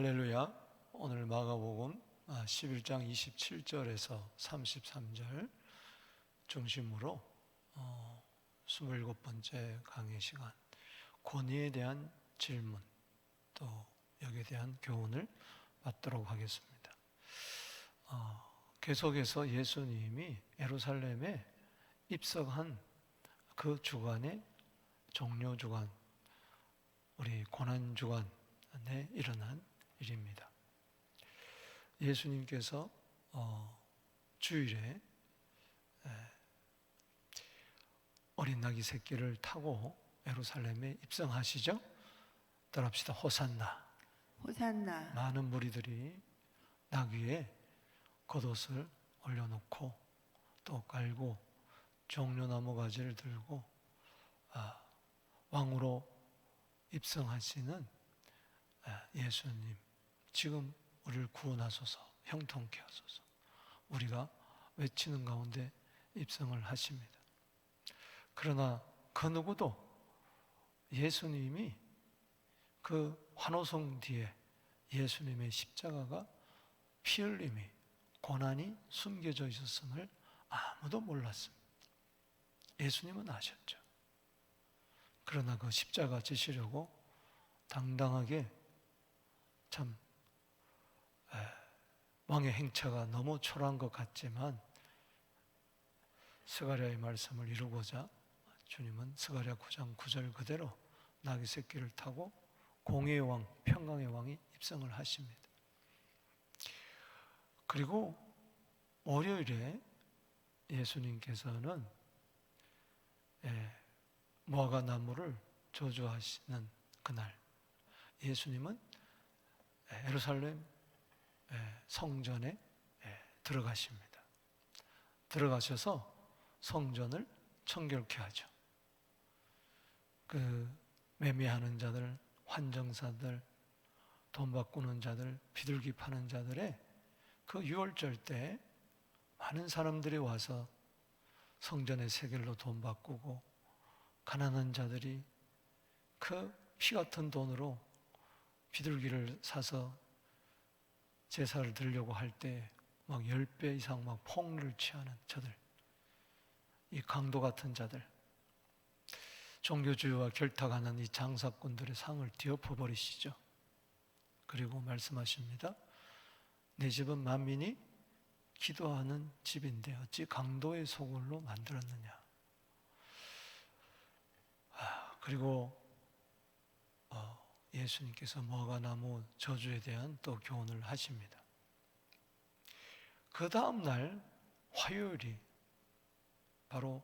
할렐루야. 오늘 마가복음 11장 27절에서 33절 중심으로 27번째 강의 시간, 권위에 대한 질문, 또 여기에 대한 교훈을 받도록 하겠습니다. 계속해서 예수님이 예루살렘에 입성한 그 주간의 종료 주간, 우리 고난 주간에 일어난 일입니다. 예수님께서 주일에 어린 나귀 새끼를 타고 예루살렘에 입성하시죠. 따라합시다. 호산나. 호산나. 많은 무리들이 나귀에 겉옷을 올려놓고 또 깔고 종려나무 가지를 들고 왕으로 입성하시는 예수님, 지금 우리를 구원하소서, 형통케 하소서, 우리가 외치는 가운데 입성을 하십니다. 그러나 그 누구도 예수님이 그 환호성 뒤에 예수님의 십자가가 피 흘림이, 고난이 숨겨져 있었음을 아무도 몰랐습니다. 예수님은 아셨죠. 그러나 그 십자가 지시려고 당당하게, 참 왕의 행차가 너무 초라한 것 같지만 스가랴의 말씀을 이루고자 주님은 스가랴 9장 9절 그대로 나귀 새끼를 타고 공의의 왕, 평강의 왕이 입성을 하십니다. 그리고 월요일에 예수님께서는 무화과 나무를 저주하시는 그날, 예수님은 예루살렘 성전에 들어가십니다. 들어가셔서 성전을 청결케 하죠. 그 매매하는 자들, 환정사들, 돈 바꾸는 자들, 비둘기 파는 자들의 그 유월절 때 많은 사람들이 와서 성전의 세겔로 돈 바꾸고, 가난한 자들이 그 피 같은 돈으로 비둘기를 사서 제사를 드리려고 할 때 막 10배 이상 막 폭리를 취하는 저들, 이 강도 같은 자들, 종교주의와 결탁하는 이 장사꾼들의 상을 뒤엎어버리시죠. 그리고 말씀하십니다. 내 집은 만민이 기도하는 집인데 어찌 강도의 소굴로 만들었느냐. 그리고 예수님께서 무화과 나무 저주에 대한 또 교훈을 하십니다. 그 다음 날 화요일이 바로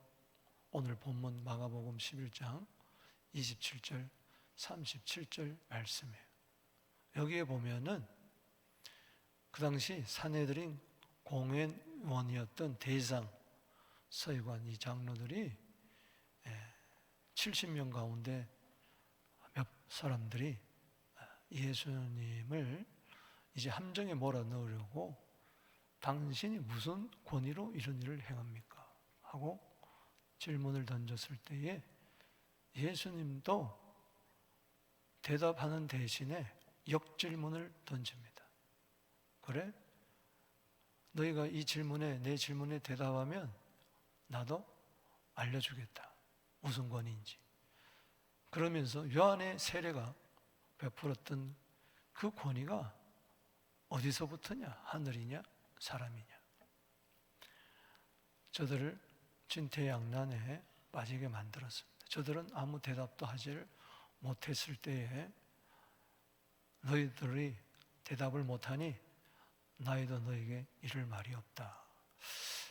오늘 본문 마가복음 11장 27절 37절 말씀이에요. 여기에 보면은 그 당시 산헤드린 공회원이었던 대장 서기관 이 장로들이 70명 가운데 몇 사람들이 예수님을 이제 함정에 몰아넣으려고 당신이 무슨 권위로 이런 일을 행합니까? 하고 질문을 던졌을 때에 예수님도 대답하는 대신에 역질문을 던집니다. 그래? 너희가 이 질문에, 내 질문에 대답하면 나도 알려주겠다. 무슨 권위인지. 그러면서 요한의 세례가 베풀었던 그 권위가 어디서부터냐? 하늘이냐? 사람이냐? 저들을 진퇴양난에 빠지게 만들었습니다. 저들은 아무 대답도 하지를 못했을 때에 너희들이 대답을 못하니 나이도 너에게 이를 말이 없다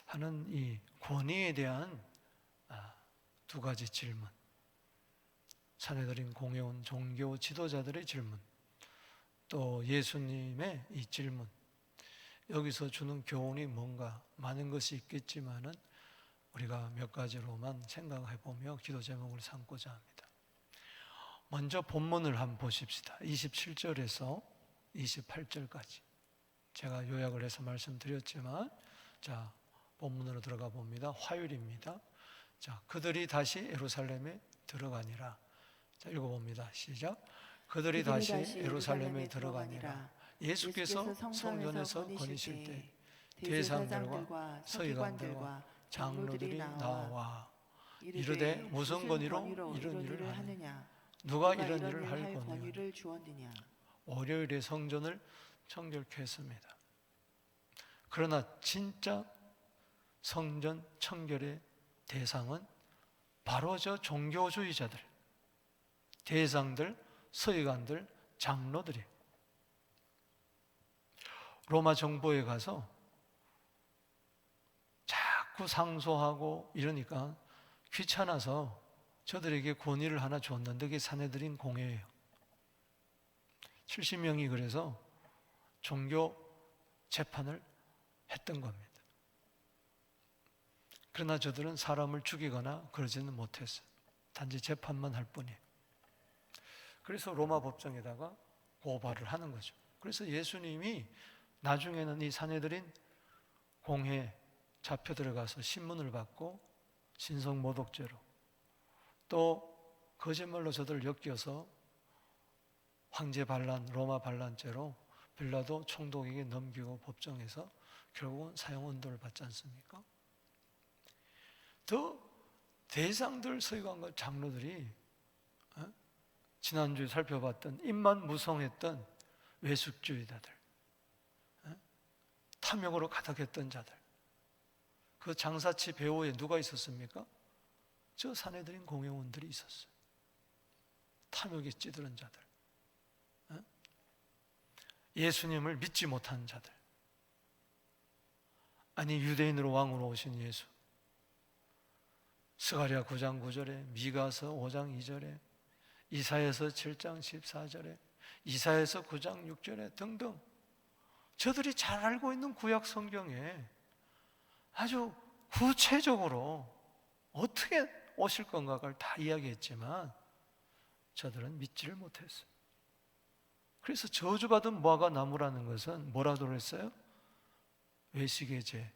하는 이 권위에 대한 두 가지 질문, 산헤드린 공회원 종교 지도자들의 질문, 또 예수님의 이 질문, 여기서 주는 교훈이 뭔가 많은 것이 있겠지만은 우리가 몇 가지로만 생각해보며 기도 제목을 삼고자 합니다. 먼저 본문을 한번 보십시다. 27절에서 28절까지 제가 요약을 해서 말씀드렸지만, 자, 본문으로 들어가 봅니다. 화요일입니다. 자, 그들이 다시 예루살렘에 들어가니라. 자, 읽어봅니다. 시작. 그들이 다시 예루살렘에 들어가니라. 예수께서 성전에서 거니실 때 대제사장들과 서기관들과 장로들이 나와 이르되 무슨 권위로 이런 일을 하느냐? 누가 이런 일을 할 권위를 주었느냐? 월요일에 성전을 청결케 했습니다. 그러나 진짜 성전 청결의 대상은 바로 저 종교주의자들, 대상들, 서기관들, 장로들이 로마 정부에 가서 자꾸 상소하고 이러니까 귀찮아서 저들에게 권위를 하나 줬는데 그게 사내들인 공회예요. 70명이 그래서 종교 재판을 했던 겁니다. 그러나 저들은 사람을 죽이거나 그러지는 못했어요. 단지 재판만 할 뿐이에요. 그래서 로마 법정에다가 고발을 하는 거죠. 그래서 예수님이 나중에는 이 사내들인 공회에 잡혀 들어가서 신문을 받고 신성모독죄로 또 거짓말로 저들을 엮여서 황제 반란, 로마 반란죄로 빌라도 총독에게 넘기고 법정에서 결국은 사형언도를 받지 않습니까? 더 대상들, 서기관과 장로들이 지난주에 살펴봤던 입만 무성했던 외숙주의자들, 탐욕으로 가득했던 자들, 그 장사치 배후에 누가 있었습니까? 저 사내들인 공회원들이 있었어요. 탐욕에 찌들은 자들, 예수님을 믿지 못한 자들, 아니 유대인으로 왕으로 오신 예수, 스가랴 9장 9절에, 미가서 5장 2절에, 이사야서 7장 14절에, 이사야서 9장 6절에 등등 저들이 잘 알고 있는 구약 성경에 아주 구체적으로 어떻게 오실 건가를 다 이야기했지만 저들은 믿지를 못했어요. 그래서 저주받은 무화과 나무라는 것은 뭐라고 그랬어요? 외식의 죄,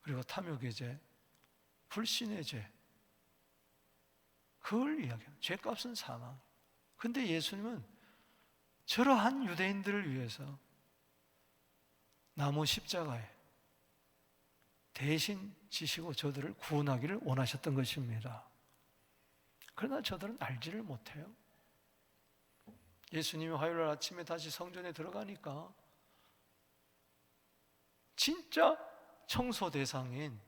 그리고 탐욕의 죄, 불신의 죄, 그걸 이야기해요. 죄값은 사망. 근데 예수님은 저러한 유대인들을 위해서 나무 십자가에 대신 지시고 저들을 구원하기를 원하셨던 것입니다. 그러나 저들은 알지를 못해요. 예수님이 화요일 아침에 다시 성전에 들어가니까 진짜 청소 대상인,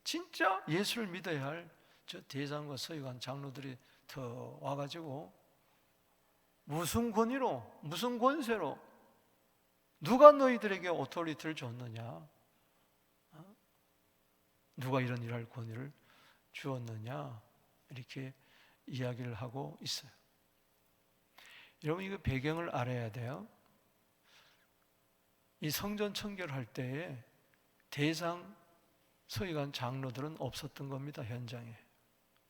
진짜 예수를 믿어야 할 저 대상과 서기관 장로들이 더 와가지고 무슨 권위로, 무슨 권세로, 누가 너희들에게 오토리티를 줬느냐, 누가 이런 일을 할 권위를 주었느냐, 이렇게 이야기를 하고 있어요. 여러분, 이거 배경을 알아야 돼요. 이 성전 청결할 때에 대상 서기관 장로들은 없었던 겁니다. 현장에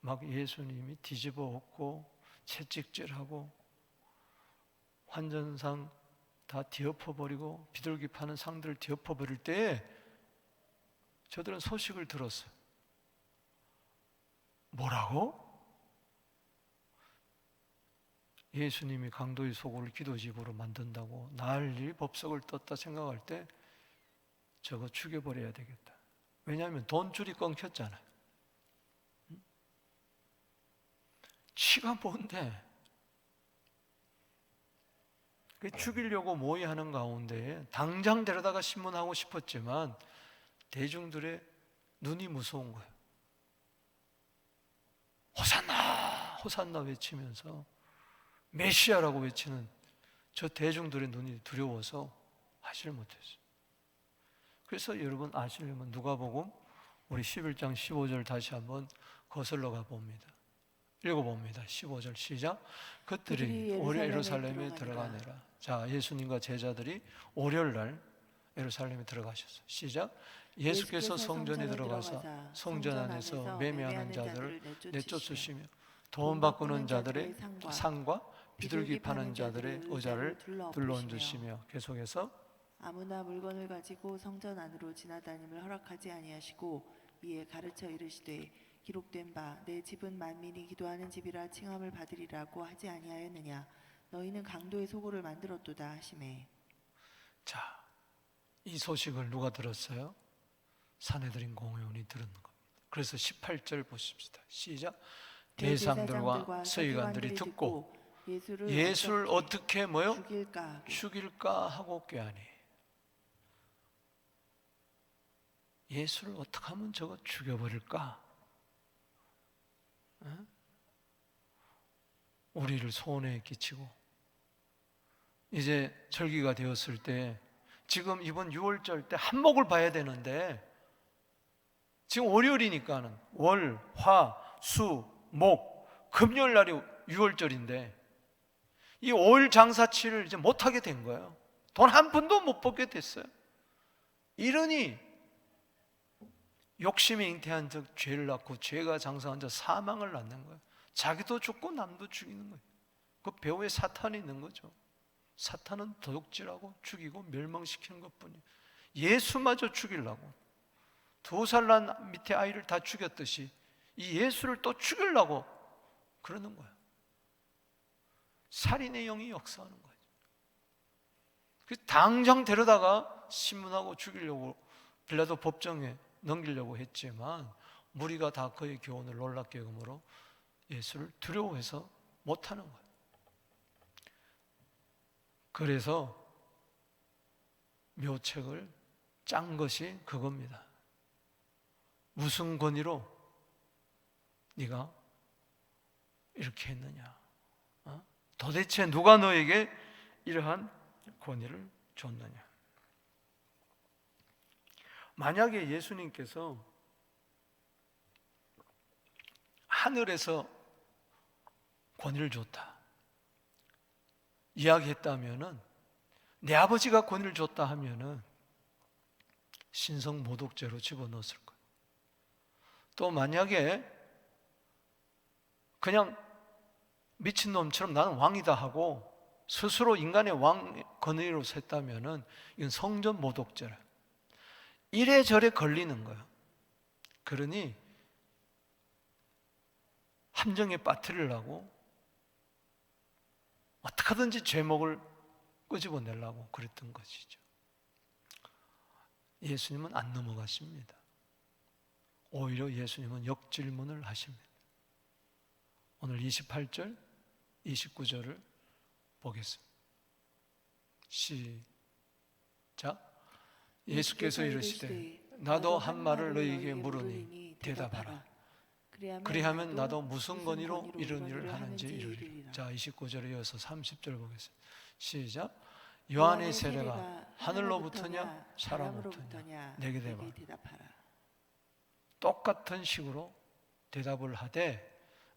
막 예수님이 뒤집어 엎고 채찍질하고 환전상 다 뒤엎어버리고 비둘기 파는 상들을 뒤엎어버릴 때에 저들은 소식을 들었어요. 뭐라고? 예수님이 강도의 소굴을 기도집으로 만든다고 난리 법석을 떴다 생각할 때 저거 죽여버려야 되겠다. 왜냐하면 돈줄이 끊겼잖아요. 치가 뭔데? 죽이려고 모의하는 가운데 당장 데려다가 신문하고 싶었지만 대중들의 눈이 무서운 거예요. 호산나 호산나 외치면서 메시아라고 외치는 저 대중들의 눈이 두려워서 하지를 못했어요. 그래서 여러분 아시려면 누가복음 우리 11장 15절 다시 한번 거슬러 가봅니다. 읽어봅니다. 15절 시작. 그들이 예루살렘에 들어가니라. 자, 예수님과 제자들이 월요일날 예루살렘에 들어가셨어요. 시작. 예수께서 성전에 들어가사 성전 안에서 매매하는 자들을 내쫓으시며 돈 바꾸는 자들의 상과 비둘기 파는 자들의 의자를 둘러앉으시며, 계속해서 아무나 물건을 가지고 성전 안으로 지나다님을 허락하지 아니하시고 이에 가르쳐 이르시되 기록된 바 내 집은 만민이 기도하는 집이라 칭함을 받으리라고 하지 아니하였느냐. 너희는 강도의 소굴을 만들었도다 하시매. 자, 이 소식을 누가 들었어요? 산헤드린 공회원이 들은 겁니다. 그래서 18절 보십시다. 시작. 대제사장들과 서기관들이 듣고 예수를 어떻게 뭐요? 죽일까 하고 꾀하니. 예수를 어떻게 하면 저거 죽여버릴까? 어? 우리를 손해에 끼치고 이제 절기가 되었을 때 지금 이번 6월절 때 한목을 봐야 되는데 지금 월요일이니까는 월, 화, 수, 목, 금요일 날이 6월절인데 이 5일 장사치를 이제 못하게 된 거예요. 돈 한 푼도 못 벌게 됐어요. 이러니 욕심에 잉태한 적 죄를 낳고 죄가 장사한 적 사망을 낳는 거예요. 자기도 죽고 남도 죽이는 거예요. 그 배후에 사탄이 있는 거죠. 사탄은 도둑질하고 죽이고 멸망시키는 것뿐이에요. 예수마저 죽이려고 2살 난 밑에 아이를 다 죽였듯이 이 예수를 또 죽이려고 그러는 거예요. 살인의 영이 역사하는 거예요. 그래서 당장 데려다가 신문하고 죽이려고 빌라도 법정에 넘기려고 했지만 무리가 다 그의 교훈을 놀랍게 여김으로 예수를 두려워해서 못하는 거예요. 그래서 묘책을 짠 것이 그겁니다. 무슨 권위로 네가 이렇게 했느냐? 도대체 누가 너에게 이러한 권위를 줬느냐? 만약에 예수님께서 하늘에서 권위를 줬다 이야기했다면은, 내 아버지가 권위를 줬다 하면은 신성 모독죄로 집어넣었을 거예요. 또 만약에 그냥 미친놈처럼 나는 왕이다 하고 스스로 인간의 왕 권위로 샜다면은 이건 성전 모독죄라. 이래저래 걸리는 거예요. 그러니 함정에 빠뜨리려고 어떻게 하든지 죄목을 끄집어내려고 그랬던 것이죠. 예수님은 안 넘어가십니다. 오히려 예수님은 역질문을 하십니다. 오늘 28절, 29절을 보겠습니다. 시작. 예수께서 이르시되 나도 한 말을 너희에게 물으니 대답하라. 그리하면 나도 무슨 권위로 이런 일을 하는지 이르리라. 자, 29절에 이어서 30절 보겠습니다. 시작. 요한의 세례가 하늘로부터냐 사람으로부터냐 내게 대답하라. 똑같은 식으로 대답을 하되,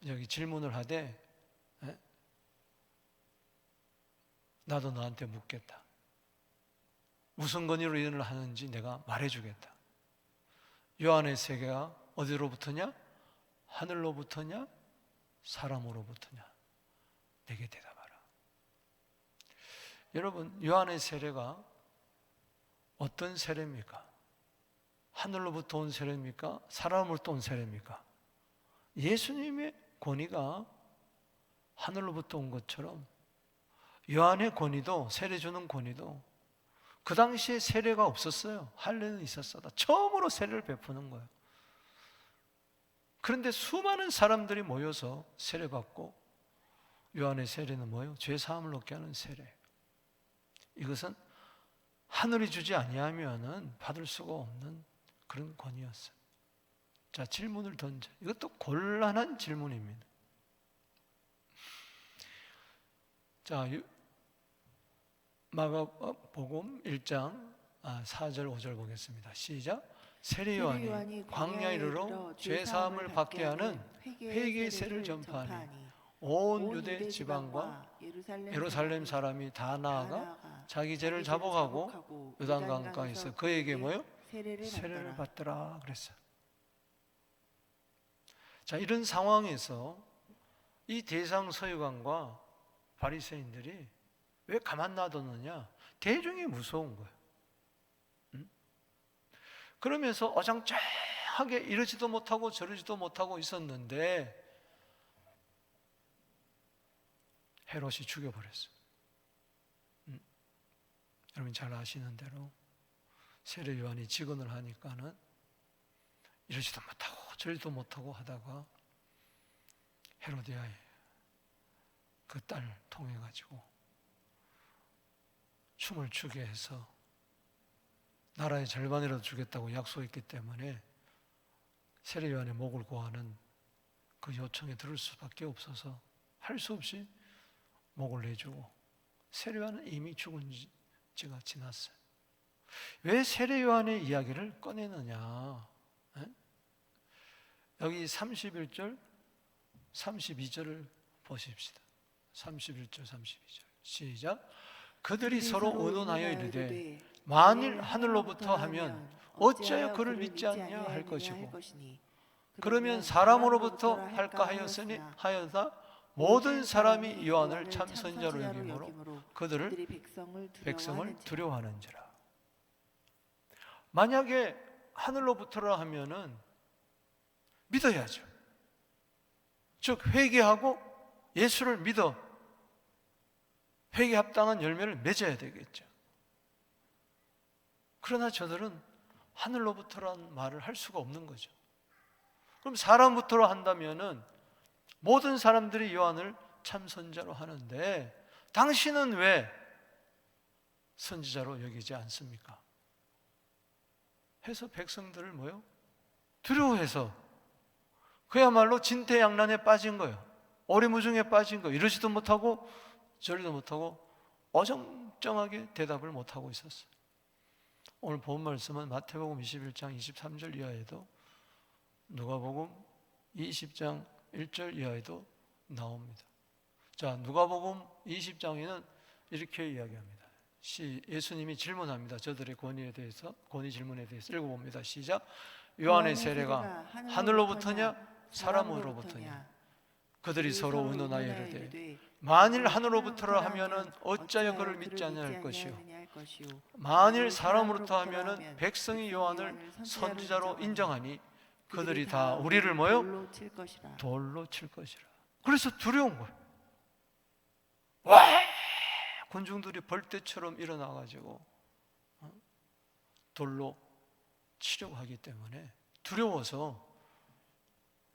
여기 질문을 하되, 나도 너한테 묻겠다. 무슨 권위로 이런 일을 하는지 내가 말해주겠다. 요한의 세계가 어디로부터냐? 하늘로부터냐? 사람으로부터냐? 내게 대답하라. 여러분, 요한의 세례가 어떤 세례입니까? 하늘로부터 온 세례입니까? 사람으로부터 온 세례입니까? 예수님의 권위가 하늘로부터 온 것처럼 요한의 권위도, 세례 주는 권위도 그 당시에 세례가 없었어요. 할례는 있었어도 처음으로 세례를 베푸는 거예요. 그런데 수많은 사람들이 모여서 세례받고, 요한의 세례는 뭐예요? 죄 사함을 얻게 하는 세례. 이것은 하늘이 주지 아니하면은 받을 수가 없는 그런 권위였어요. 자, 질문을 던져. 이것도 곤란한 질문입니다. 자, 마가복음 1장 4절 5절 보겠습니다. 시작. 세례 요한이 광야에 이르러 죄 사함을 받게 하는 회개의 세를 전파하니 온 유대 지방과 예루살렘 사람이 다 나아가 자기 죄를 자복하고 요단강가에서 그에게 뭐요? 세례를 받더라 그랬어요. 자, 이런 상황에서 이 대상 서기관과 바리새인들이 왜 가만 놔뒀느냐? 대중이 무서운 거예요. 그러면서 어정쩡한 이상하게 이러지도 못하고 저러지도 못하고 있었는데 헤롯이 죽여버렸어요. 여러분 잘 아시는 대로 세례 요한이 직언을 하니까는 이러지도 못하고 저러지도 못하고 하다가 헤로디아의 그 딸 통해 가지고 춤을 추게 해서 나라의 절반이라도 주겠다고 약속했기 때문에 세례 요한의 목을 고하는 그 요청에 들을 수밖에 없어서 할 수 없이 목을 내주고 세례 요한은 이미 죽은 지가 지났어요. 왜 세례 요한의 이야기를 꺼내느냐? 여기 31절, 32절을 보십시다. 31절, 32절 시작. 그들이 서로 의논하여 이르되 만일 하늘로부터 하면 어찌하여 그를 믿지 않냐 할 것이고 그러면 사람으로부터 할까 하였으니 하여다 모든 사람이 요한을 참 선지자로 여김으로 그들을 백성을 두려워하는지라. 만약에 하늘로부터라 하면은 믿어야죠. 즉 회개하고 예수를 믿어 회개 합당한 열매를 맺어야 되겠죠. 그러나 저들은 하늘로부터라는 말을 할 수가 없는 거죠. 그럼 사람부터로 한다면은 모든 사람들이 요한을 참 선지자로 하는데 당신은 왜 선지자로 여기지 않습니까? 해서 백성들을 뭐요? 두려워해서 그야말로 진퇴양난에 빠진 거예요. 오리무중에 빠진 거예요. 이러지도 못하고 저리도 못하고 어정쩡하게 대답을 못하고 있었어요. 오늘 본 말씀은 마태복음 21장 23절 이하에도 누가복음 20장 1절 이하에도 나옵니다. 자, 누가복음 20장에는 이렇게 이야기합니다. 예수님이 질문합니다. 저들의 권위 질문에 대해서 읽어봅니다. 시작. 요한의 세례가 하늘로부터냐 사람으로부터냐? 그들이 서로 의논하여 이르되 만일 하늘로부터라 하면은 어찌하여 그를 믿지 않냐 할 것이요 만일 사람으로부터 하면은 백성이 요한을 선지자로 인정하니 그들이 다 우리를 뭐요? 돌로 칠 것이라. 그래서 두려운 거예요. 와! 군중들이 벌떼처럼 일어나가지고 돌로 치려고 하기 때문에 두려워서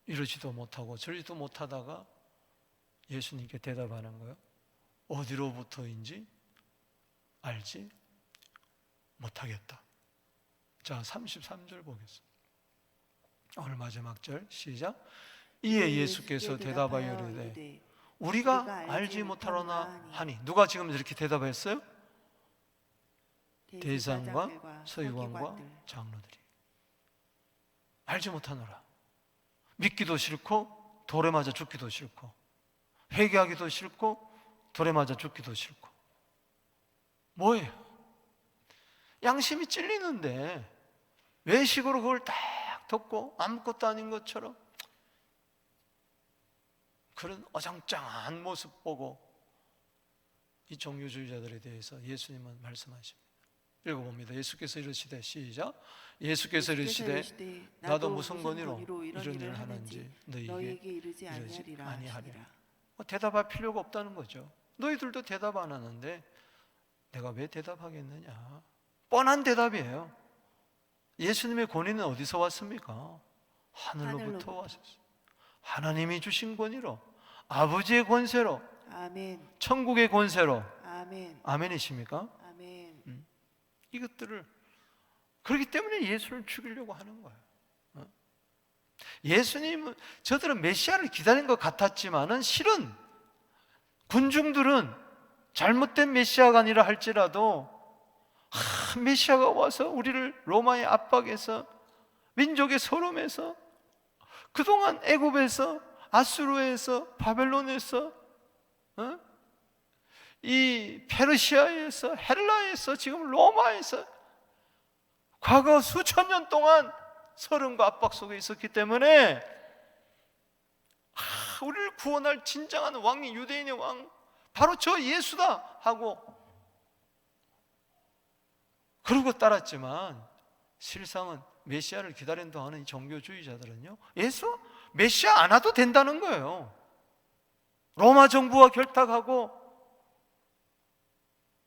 이러지도 못하고 저러지도 못하다가 예수님께 대답하는 거예요. 어디로부터인지 알지 못하겠다. 자, 33절 보겠습니다. 오늘 마지막 절 시작. 이에 예수께서 대답하여 이르되 우리가 알지 못하노나 하니. 누가 지금 이렇게 대답했어요? 대제사장과 서기관과 장로들이. 알지 못하노라. 믿기도 싫고 돌에 맞아 죽기도 싫고 회개하기도 싫고 돌에 맞아 죽기도 싫고. 뭐예요? 양심이 찔리는데 외식으로 그걸 딱 덮고 아무것도 아닌 것처럼 그런 어정쩡한 모습 보고 이 종교주의자들에 대해서 예수님은 말씀하십니다. 읽어봅니다. 예수께서 이르시되 시작. 예수께서 이르시되 나도 무슨 권위로 이런 일을 하는지 너희에게 이르지 아니하리라. 대답할 필요가 없다는 거죠. 너희들도 대답 안 하는데 내가 왜 대답하겠느냐. 뻔한 대답이에요. 예수님의 권위는 어디서 왔습니까? 하늘로부터 왔었어요. 하나님이 주신 권위로, 아버지의 권세로, 아멘. 천국의 권세로. 아멘. 아멘이십니까? 아멘. 이것들을 그렇기 때문에 예수를 죽이려고 하는 거예요. 예수님은 저들은 메시아를 기다린 것 같았지만은 실은 군중들은 잘못된 메시아가 아니라 할지라도 메시아가 와서 우리를 로마의 압박에서 민족의 서름에서 그동안 애굽에서 아수르에서 바벨론에서 이 페르시아에서 헬라에서 지금 로마에서 과거 수천 년 동안 서름과 압박 속에 있었기 때문에 우리를 구원할 진정한 왕이 유대인의 왕 바로 저 예수다 하고 그러고 따랐지만 실상은 메시아를 기다린다 하는 이 종교주의자들은요, 예수 메시아 안 와도 된다는 거예요. 로마 정부와 결탁하고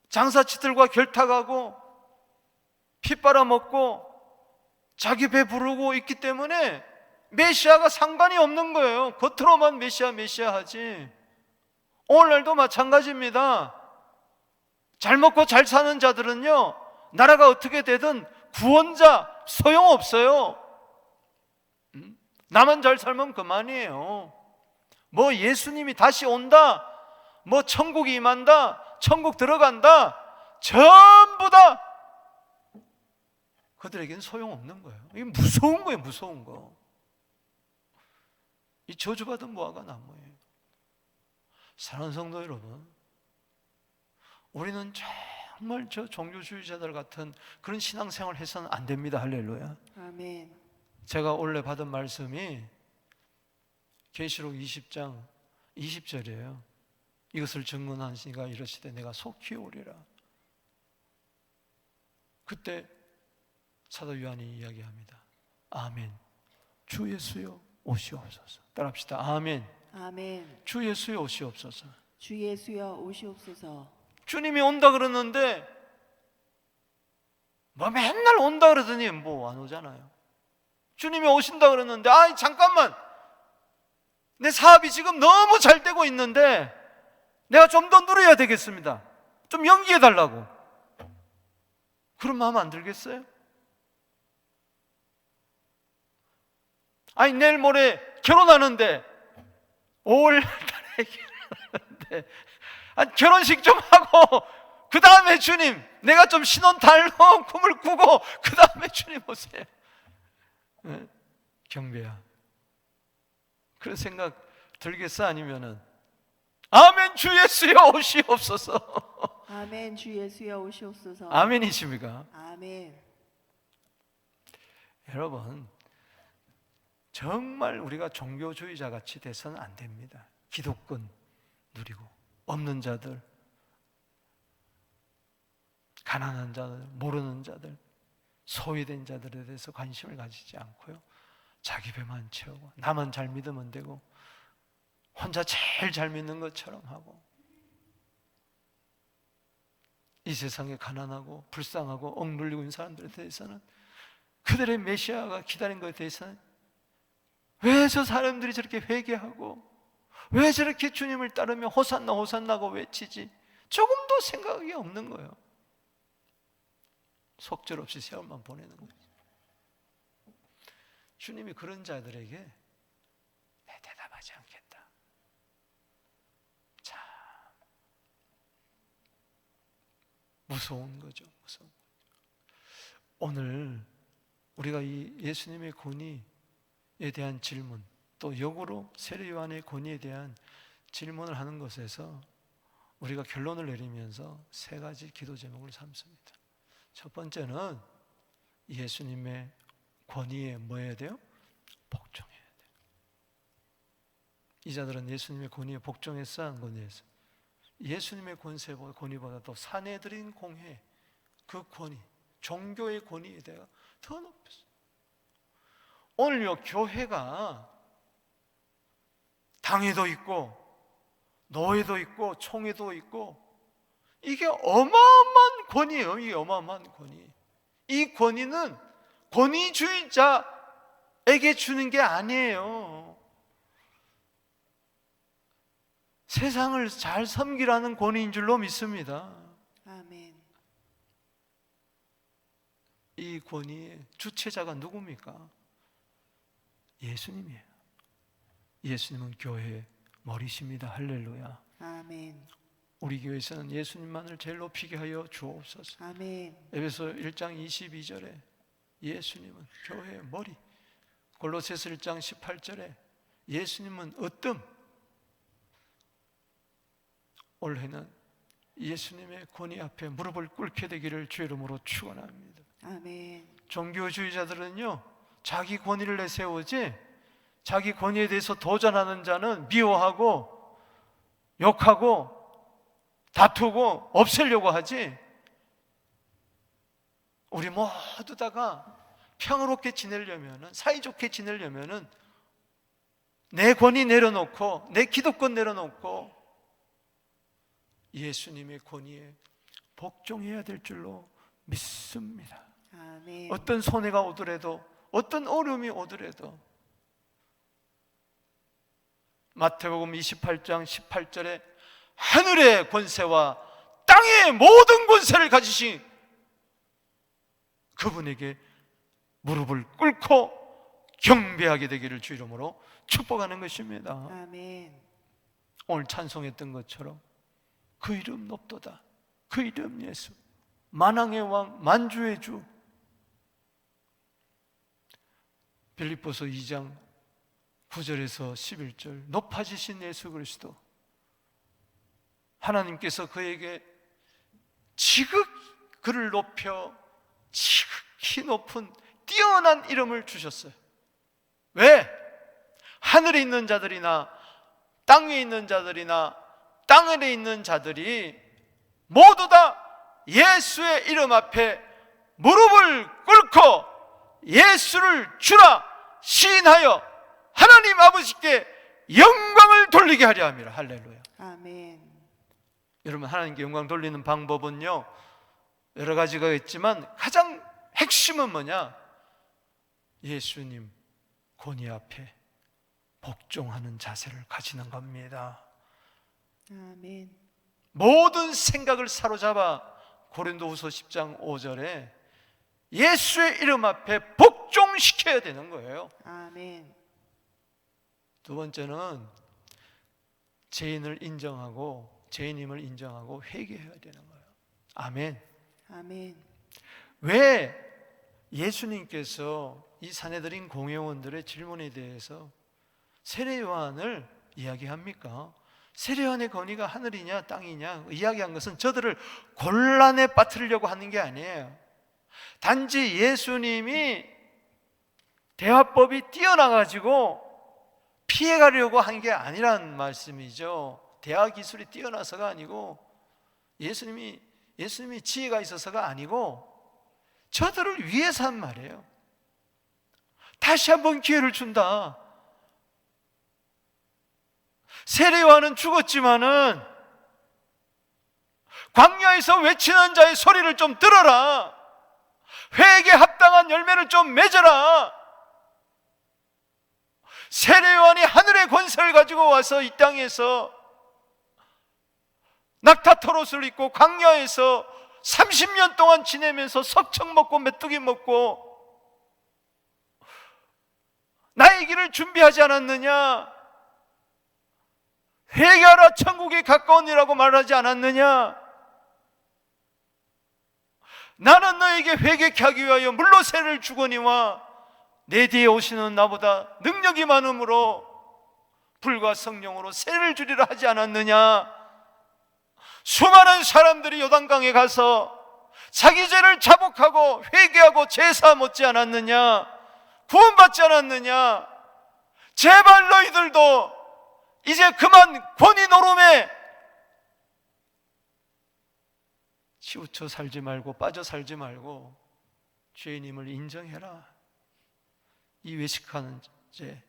장사치들과 결탁하고 피 빨아먹고 자기 배 부르고 있기 때문에 메시아가 상관이 없는 거예요. 겉으로만 메시아 하지. 오늘날도 마찬가지입니다. 잘 먹고 잘 사는 자들은요, 나라가 어떻게 되든 구원자 소용없어요. 나만 잘 살면 그만이에요. 뭐 예수님이 다시 온다, 뭐 천국이 임한다, 천국 들어간다, 전부 다 그들에게는 소용없는 거예요. 이게 무서운 거예요, 무서운 거. 이 저주받은 무화과 나무예요. 사랑하는 성도 여러분, 우리는 정말 저 종교주의자들 같은 그런 신앙생활을 해서는 안 됩니다. 할렐루야. 아멘. 제가 원래 받은 말씀이 계시록 20장 20절이에요. 이것을 증언하시니가 이르시되 내가 속히 오리라. 그때 사도 요한이 이야기합니다. 아멘. 주 예수여 오시옵소서. 따라합시다. 아멘. 아멘. 주 예수여 오시옵소서. 주 예수여 오시옵소서. 주님이 온다 그러는데 뭐 맨날 온다 그러더니 뭐 안 오잖아요. 주님이 오신다 그러는데 아 잠깐만, 내 사업이 지금 너무 잘 되고 있는데 내가 좀 더 누려야 되겠습니다. 좀 연기해 달라고. 그런 마음 안 들겠어요? 아니 내일 모레 결혼하는데 5월 달에 결혼하는데 결혼식 좀 하고 그 다음에 주님 내가 좀 신혼 달로 꿈을 꾸고 그 다음에 주님 오세요. 네? 경배야, 그런 생각 들겠어? 아니면은 아멘 주 예수여 오시옵소서. 아멘. 주 예수여 오시옵소서. 아멘이십니까? 아멘. 여러분, 정말 우리가 종교주의자 같이 돼서는 안 됩니다. 기독권 누리고 없는 자들, 가난한 자들, 모르는 자들, 소외된 자들에 대해서 관심을 가지지 않고요, 자기 배만 채우고 나만 잘 믿으면 되고 혼자 제일 잘 믿는 것처럼 하고, 이 세상에 가난하고 불쌍하고 억눌리고 있는 사람들에 대해서는, 그들의 메시아가 기다린 것에 대해서는 왜 저 사람들이 저렇게 회개하고 왜 저렇게 주님을 따르며 호산나 호산나고 외치지? 조금도 생각이 없는 거예요. 속절없이 세월만 보내는 거예요. 주님이 그런 자들에게 내 대답하지 않겠다. 참 무서운 거죠. 무서운 거죠. 오늘 우리가 이 예수님의 권위에 대한 질문, 또 역으로 세례 요한의 권위에 대한 질문을 하는 것에서 우리가 결론을 내리면서 세 가지 기도 제목을 삼습니다. 첫 번째는 예수님의 권위에 뭐 해야 돼요? 복종해야 돼요. 이 자들은 예수님의 권위에 복종했어, 안 권위했어? 예수님의 권위보다 또 사내들인 공회, 그 권위, 종교의 권위에 대해 더 높였어요. 오늘요, 교회가 당회도 있고 노회도 있고 총회도 있고, 이게 어마어마한 권위예요. 이게 어마어마한 권위. 이 권위는 권위주의자에게 주는 게 아니에요. 세상을 잘 섬기라는 권위인 줄로 믿습니다. 아멘. 이 권위의 주체자가 누굽니까? 예수님이에요. 예수님은 교회의 머리십니다. 할렐루야. 아멘. 우리 교회에서는 예수님만을 제일 높이게 하여 주옵소서. 아멘. 에베소 1장 22절에 예수님은 교회의 머리, 골로새서 1장 18절에 예수님은 으뜸. 올해는 예수님의 권위 앞에 무릎을 꿇게 되기를 주의 이름으로 축원합니다. 아멘. 종교주의자들은요, 자기 권위를 내세우지 자기 권위에 대해서 도전하는 자는 미워하고 욕하고 다투고 없애려고 하지, 우리 모두 다가 평화롭게 지내려면은, 사이좋게 지내려면은 내 권위 내려놓고, 내 기득권 내려놓고 예수님의 권위에 복종해야 될 줄로 믿습니다. 아멘. 어떤 손해가 오더라도, 어떤 어려움이 오더라도. 마태복음 28장 18절에 하늘의 권세와 땅의 모든 권세를 가지신 그분에게 무릎을 꿇고 경배하게 되기를 주 이름으로 축복하는 것입니다. 아멘. 오늘 찬송했던 것처럼 그 이름 높도다. 그 이름 예수, 만왕의 왕, 만주의 주. 빌립보서 2장 9절에서 11절, 높아지신 예수 그리스도, 하나님께서 그에게 지극히 그를 높여 지극히 높은 뛰어난 이름을 주셨어요. 왜? 하늘에 있는 자들이나 땅 위에 있는 자들이나 땅 아래에 있는 자들이 모두 다 예수의 이름 앞에 무릎을 꿇고 예수를 주라 시인하여 하나님 아버지께 영광을 돌리게 하려 함이라. 할렐루야. 아멘. 여러분, 하나님께 영광 돌리는 방법은요, 여러 가지가 있지만 가장 핵심은 뭐냐? 예수님 권위 앞에 복종하는 자세를 가지는 겁니다. 아멘. 모든 생각을 사로잡아 고린도후서 10장 5절에 예수의 이름 앞에 복종시켜야 되는 거예요. 아멘. 두 번째는 죄인을 인정하고, 죄인임을 인정하고 회개해야 되는 거예요. 아멘. 아멘. 왜 예수님께서 이 사내들인 공회원들의 질문에 대해서 세례 요한을 이야기합니까? 세례 요한의 권위가 하늘이냐 땅이냐 이야기한 것은 저들을 곤란에 빠뜨리려고 하는 게 아니에요. 단지 예수님이 대화법이 뛰어나가지고 피해가려고 한 게 아니란 말씀이죠. 대화 기술이 뛰어나서가 아니고, 예수님이 지혜가 있어서가 아니고 저들을 위해서 한 말이에요. 다시 한번 기회를 준다. 세례 요한은 죽었지만은 광야에서 외치는 자의 소리를 좀 들어라. 회개에 합당한 열매를 좀 맺어라. 세례 요한이 하늘의 권세를 가지고 와서 이 땅에서 낙타토롯을 입고 광야에서 30년 동안 지내면서 석청 먹고 메뚜기 먹고 나의 길을 준비하지 않았느냐? 회개하라 천국이 가까우니라고 말하지 않았느냐? 나는 너에게 회개케 하기 위하여 물로 세를 주거니와 내 뒤에 오시는 나보다 능력이 많음으로 불과 성령으로 세를 주리라 하지 않았느냐? 수많은 사람들이 요단강에 가서 자기 죄를 자복하고 회개하고 제사 묻지 않았느냐? 구원받지 않았느냐? 제발 너희들도 이제 그만 권위 노름에 치우쳐 살지 말고 빠져 살지 말고 죄인임을 인정해라. 이 외식하는 죄,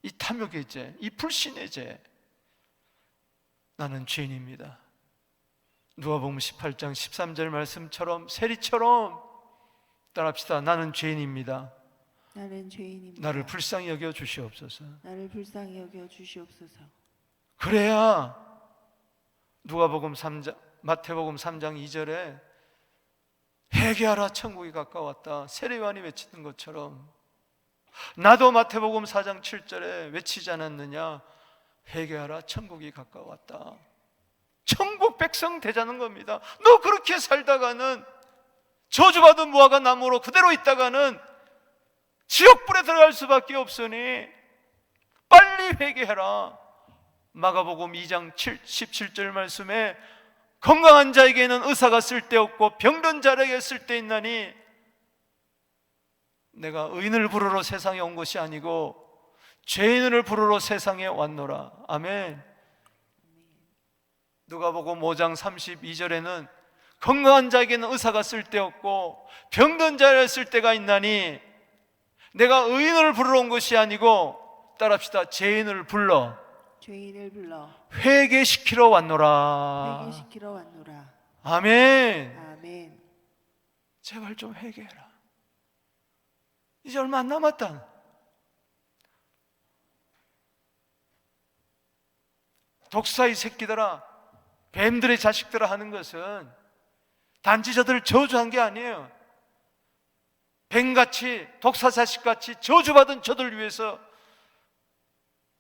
이 탐욕의 죄, 이 불신의 죄, 나는 죄인입니다. 누가복음 18장 13절 말씀처럼 세리처럼 따라합시다. 나는 죄인입니다. 나는 죄인입니다. 나를 불쌍히 여겨 주시옵소서. 나를 불쌍히 여겨 주시옵소서. 그래야 마태복음 3장 2절에 회개하라 천국이 가까웠다 세례 요한이 외치는 것처럼 나도 마태복음 4장 7절에 외치지 않았느냐? 회개하라 천국이 가까웠다. 천국 백성 되자는 겁니다. 너 그렇게 살다가는 저주받은 무화과 나무로 그대로 있다가는 지옥불에 들어갈 수밖에 없으니 빨리 회개해라. 마가복음 2장 17절 말씀에 건강한 자에게는 의사가 쓸데없고 병든 자에게 쓸데있나니 내가 의인을 부르러 세상에 온 것이 아니고 죄인을 부르러 세상에 왔노라. 아멘. 누가복음 5장 32절에는 건강한 자에게는 의사가 쓸데없고 병든 자에게 쓸데가 있나니 내가 의인을 부르러 온 것이 아니고 따라합시다. 죄인을 불러 죄인을 불러 회개시키러 왔노라. 회개시키러 왔노라. 아멘. 아멘. 제발 좀 회개해라. 이제 얼마 안 남았다. 독사의 새끼들아, 뱀들의 자식들아 하는 것은 단지 저들을 저주한 게 아니에요. 뱀같이, 독사 자식같이 저주받은 저들을 위해서,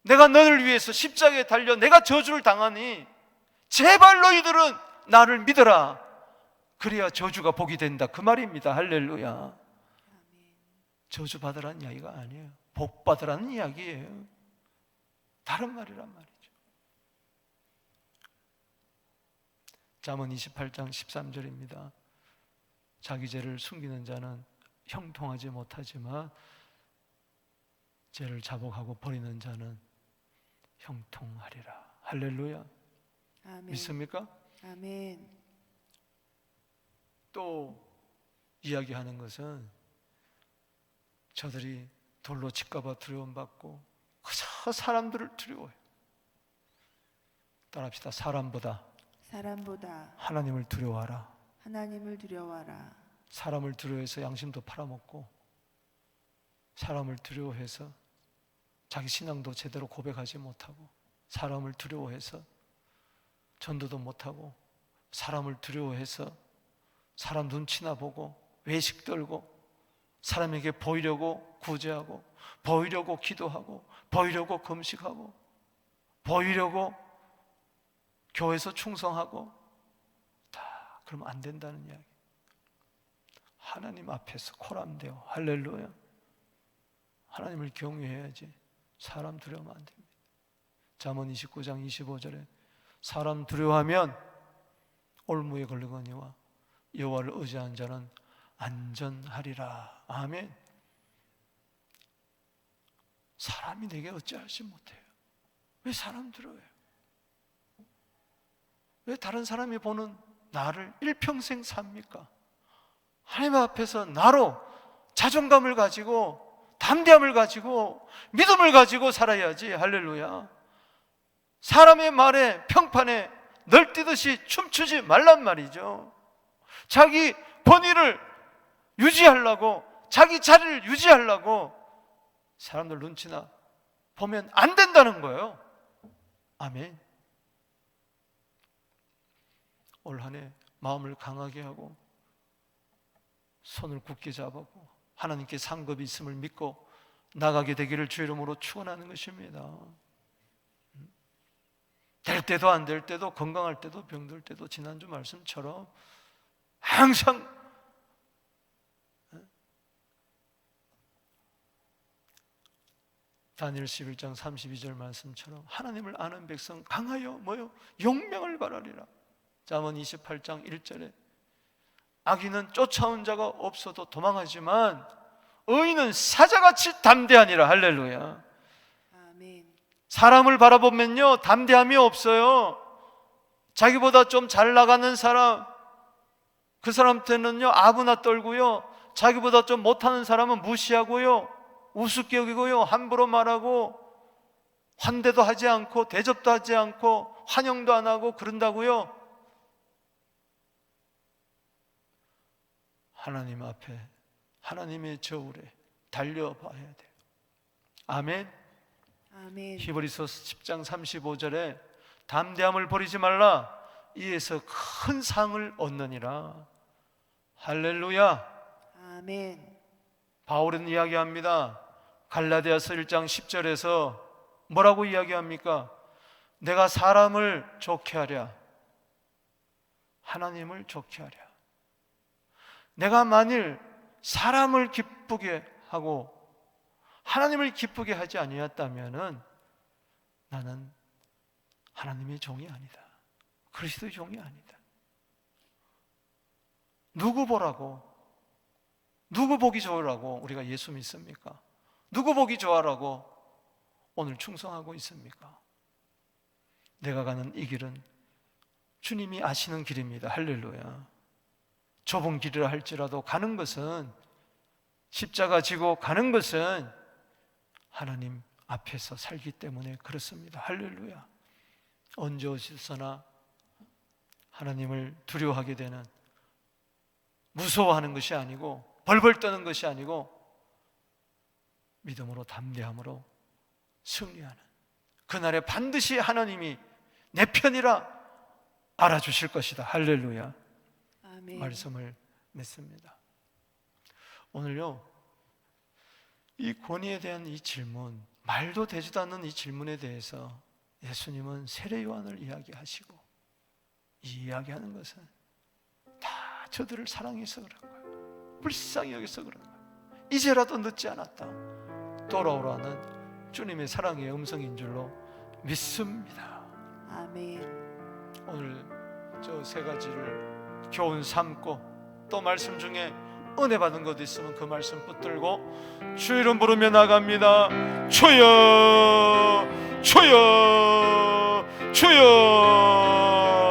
내가 너를 위해서 십자가에 달려 내가 저주를 당하니 제발 너희들은 나를 믿어라. 그래야 저주가 복이 된다, 그 말입니다. 할렐루야. 저주받으라는 이야기가 아니에요. 복받으라는 이야기예요. 다른 말이란 말이죠. 잠언 28장 13절입니다. 자기 죄를 숨기는 자는 형통하지 못하지만 죄를 자복하고 버리는 자는 형통하리라. 할렐루야. 아멘. 믿습니까? 아멘. 또 이야기하는 것은 저들이 돌로 칠까봐 두려움받고 그저 사람들을 두려워해요. 따라합시다. 사람보다 하나님을 두려워하라. 하나님을 두려워하라. 사람을 두려워해서 양심도 팔아먹고, 사람을 두려워해서 자기 신앙도 제대로 고백하지 못하고, 사람을 두려워해서 전도도 못하고, 사람을 두려워해서 사람 눈치나 보고 외식 떨고, 사람에게 보이려고 구제하고, 보이려고 기도하고, 보이려고 금식하고, 보이려고 교회에서 충성하고, 다 그러면 안 된다는 이야기. 하나님 앞에서 코람되어, 할렐루야, 하나님을 경외해야지 사람 두려우면 안 됩니다. 잠언 29장 25절에 사람 두려워하면 올무에 걸리거니와 여호와를 의지한 자는 안전하리라. 아멘. 사람이 내게 어찌할지 못해요. 왜 사람 두려워해요? 왜 다른 사람이 보는 나를 일평생 삽니까? 하나님 앞에서 나로 자존감을 가지고, 담대함을 가지고, 믿음을 가지고 살아야지. 할렐루야. 사람의 말에, 평판에 널뛰듯이 춤추지 말란 말이죠. 자기 번위를 유지하려고, 자기 자리를 유지하려고 사람들 눈치나 보면 안 된다는 거예요. 아멘. 올 한 해 마음을 강하게 하고 손을 굳게 잡고 하나님께 상급이 있음을 믿고 나가게 되기를 주 이름으로 축원하는 것입니다. 될 때도 안 될 때도, 건강할 때도 병들 때도, 지난주 말씀처럼 항상 다니엘 11장 32절 말씀처럼 하나님을 아는 백성 강하여 뭐요? 용명을 바라리라. 잠언 28장 1절에 악인은 쫓아온 자가 없어도 도망하지만 의인은 사자같이 담대하니라. 할렐루야. 아멘. 사람을 바라보면요, 담대함이 없어요. 자기보다 좀 잘 나가는 사람, 그 사람한테는요 아부나 떨고요, 자기보다 좀 못하는 사람은 무시하고요, 우습게 여기고요, 함부로 말하고, 환대도 하지 않고 대접도 하지 않고 환영도 안 하고 그런다고요. 하나님 앞에, 하나님의 저울에 달려봐야 돼요. 아멘. 아멘. 히브리서 10장 35절에 담대함을 버리지 말라, 이에서 큰 상을 얻느니라. 할렐루야. 아멘. 바울은 이야기합니다. 갈라디아서 1장 10절에서 뭐라고 이야기합니까? 내가 사람을 좋게 하랴, 하나님을 좋게 하랴. 내가 만일 사람을 기쁘게 하고 하나님을 기쁘게 하지 아니었다면은 나는 하나님의 종이 아니다, 그리스도의 종이 아니다. 누구 보라고, 누구 보기 좋으라고 우리가 예수 믿습니까? 누구 보기 좋아라고 오늘 충성하고 있습니까? 내가 가는 이 길은 주님이 아시는 길입니다. 할렐루야. 좁은 길이라 할지라도 가는 것은 십자가 지고 가는 것은 하나님 앞에서 살기 때문에 그렇습니다. 할렐루야. 언제 어디서나 하나님을 두려워하게 되는, 무서워하는 것이 아니고 벌벌 떠는 것이 아니고 믿음으로 담대함으로 승리하는, 그날에 반드시 하나님이 내 편이라 알아주실 것이다. 할렐루야. 아멘. 말씀을 맺습니다. 오늘요, 이 권위에 대한 이 질문, 말도 되지도 않는 이 질문에 대해서 예수님은 세례 요한을 이야기하시고, 이 이야기하는 것은 다 저들을 사랑해서 그런 거예요. 불쌍히 여기서 그런 거예요. 이제라도 늦지 않았다, 돌아오라는 주님의 사랑의 음성인 줄로 믿습니다. 아멘. 오늘 저 세 가지를 교훈 삼고, 또 말씀 중에 은혜 받은 것 있으면 그 말씀 붙들고 주 이름 부르며 나갑니다. 주여, 주여, 주여.